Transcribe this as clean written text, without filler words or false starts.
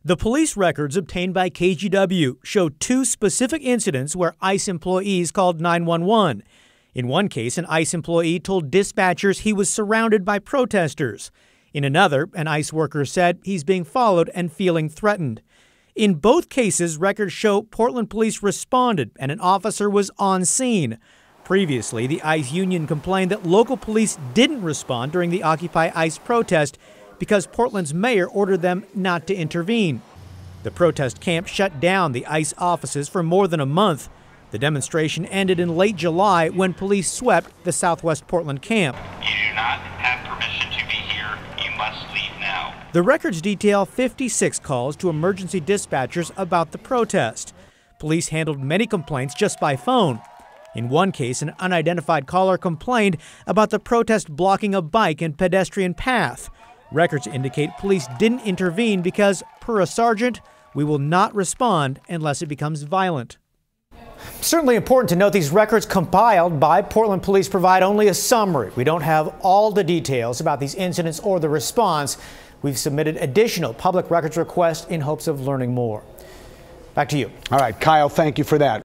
The police records obtained by KGW show two specific incidents where ICE employees called 911. In one case, an ICE employee told dispatchers he was surrounded by protesters. In another, an ICE worker said he's being followed and feeling threatened. In both cases, records show Portland police responded and an officer was on scene. Previously, the ICE union complained that local police didn't respond during the Occupy ICE protest because Portland's mayor ordered them not to intervene. The protest camp shut down the ICE offices for more than a month. The demonstration ended in late July when police swept the Southwest Portland camp. You do not have permission to be here. You must leave now. The records detail 56 calls to emergency dispatchers about the protest. Police handled many complaints just by phone. In one case, an unidentified caller complained about the protest blocking a bike and pedestrian path. Records indicate police didn't intervene because, per a sergeant, we will not respond unless it becomes violent. Certainly important to note these records compiled by Portland Police provide only a summary. We don't have all the details about these incidents or the response. We've submitted additional public records requests in hopes of learning more. Back to you. All right, Kyle, thank you for that.